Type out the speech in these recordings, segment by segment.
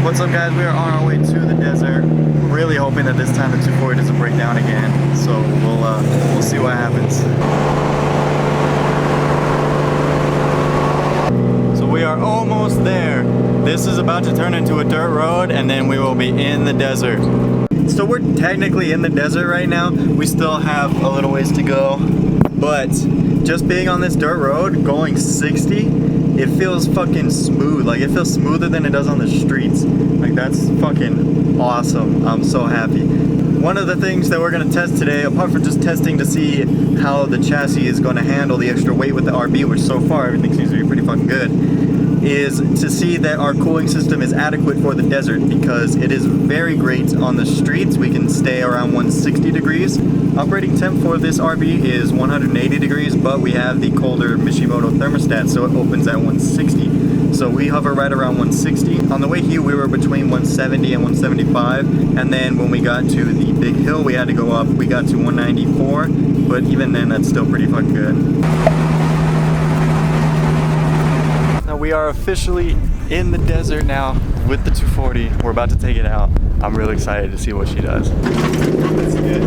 What's up, guys? We are on our way to the desert. We're really hoping that this time the 240 doesn't break down again. So we'll see what happens. So we are almost there. This is about to turn into a dirt road, and then we will be in the desert. So we're technically in the desert right now. We still have a little ways to go, but just being on this dirt road, going 60, it feels fucking smooth. Like, it feels smoother than it does on the streets. Like, that's fucking awesome. I'm so happy. One of the things that we're gonna test today, apart from just testing to see how the chassis is gonna handle the extra weight with the RB, which so far everything seems to be pretty fucking good, is to see that our cooling system is adequate for the desert, because it is very great on the streets. We can stay around 160 degrees. Operating temp for this RB is 180 degrees, but we have the colder Mishimoto thermostat, so it opens at 160. So we hover right around 160. On the way here, we were between 170 and 175, and then when we got to the big hill, we had to go up. We got to 194, but even then, that's still pretty fucking good. We are officially in the desert now with the 240. We're about to take it out. I'm really excited to see what she does. That's good.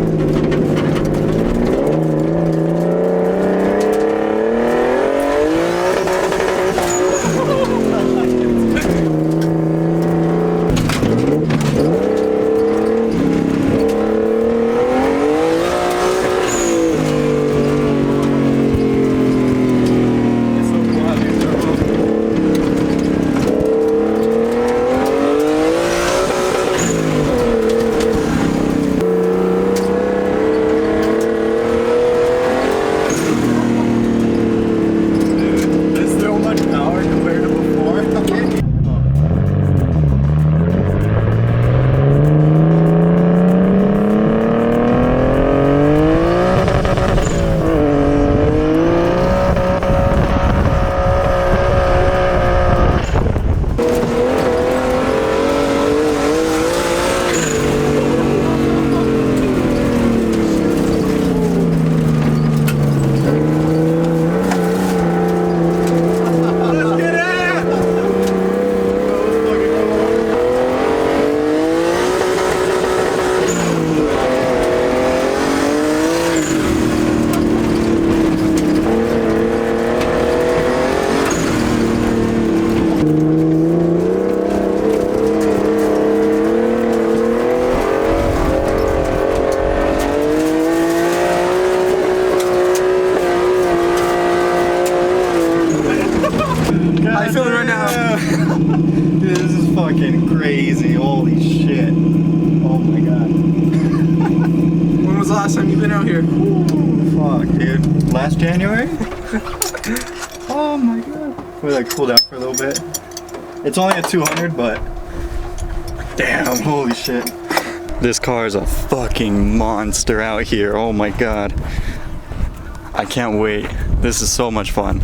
Fucking crazy, holy shit. Oh my god. When was the last time you've been out here? Ooh, fuck, dude. Last January? Oh my god. We like cooled out for a little bit. It's only a 200, but damn, holy shit. This car is a fucking monster out here. Oh my god. I can't wait. This is so much fun.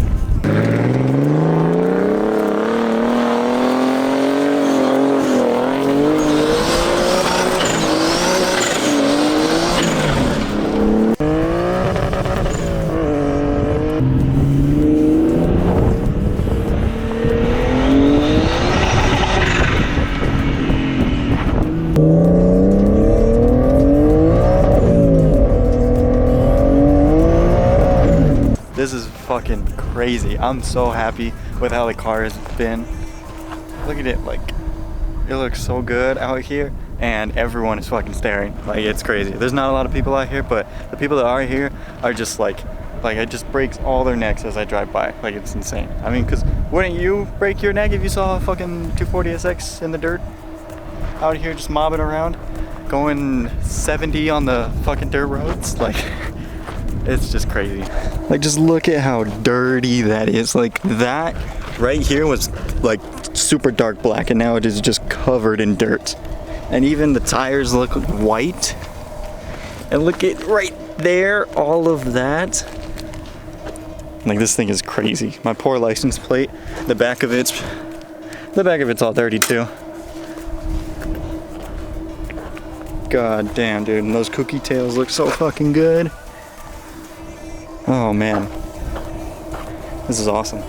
This is fucking crazy. I'm so happy with how the car has been. Look at it, like, it looks so good out here, and everyone is fucking staring. Like, it's crazy. There's not a lot of people out here, but the people that are here are just like it just breaks all their necks as I drive by. Like, it's insane. I mean, cause wouldn't you break your neck if you saw a fucking 240 SX in the dirt out here just mobbing around, going 70 on the fucking dirt roads? Like, it's just crazy. Like, just look at how dirty that is. Like, that right here was like super dark black, and now it is just covered in dirt. And even the tires look white. And look at right there, all of that. Like, this thing is crazy. My poor license plate, the back of it's all dirty too. God damn, dude. And those cookie tails look so fucking good. Oh man, this is awesome.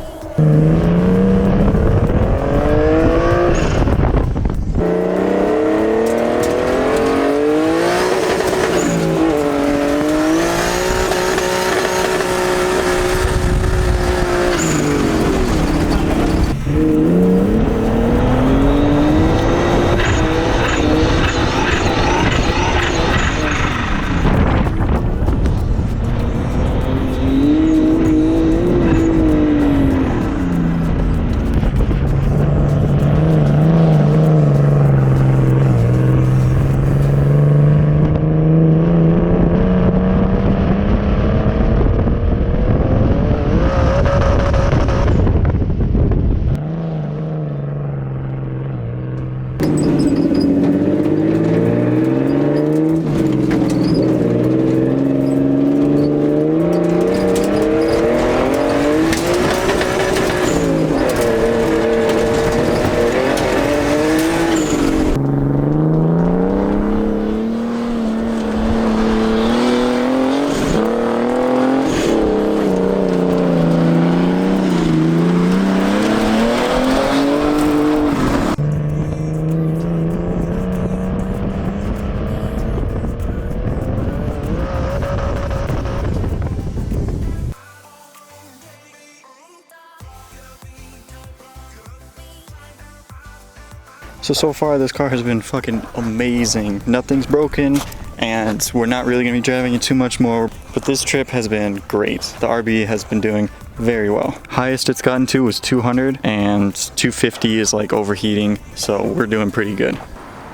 So far this car has been fucking amazing. Nothing's broken, and we're not really gonna be driving it too much more, but this trip has been great. The RB has been doing very well. Highest it's gotten to was 200, and 250 is like overheating, so we're doing pretty good.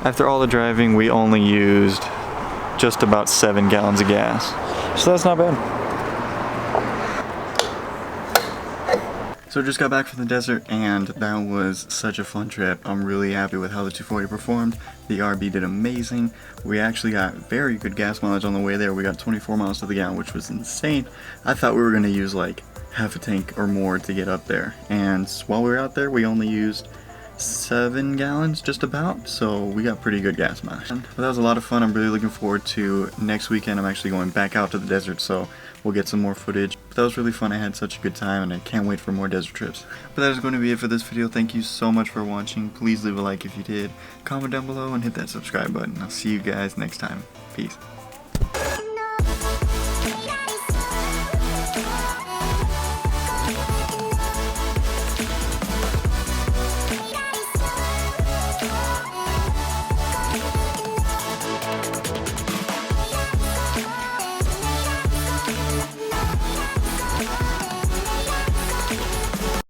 After all the driving, we only used just about 7 gallons of gas, so that's not bad. So just got back from the desert, and that was such a fun trip. I'm really happy with how the 240 performed. The RB did amazing. We actually got very good gas mileage on the way there. We got 24 miles to the gallon, which was insane. I thought we were gonna use like half a tank or more to get up there. And while we were out there, we only used 7 gallons just about, so we got pretty good gas mileage. But that was a lot of fun. I'm really looking forward to next weekend. I'm actually going back out to the desert, so we'll get some more footage. But that was really fun. I had such a good time, and I can't wait for more desert trips. But that is going to be it for this video. Thank you so much for watching. Please leave a like if you did, comment down below, and hit that subscribe button. I'll see you guys next time. Peace.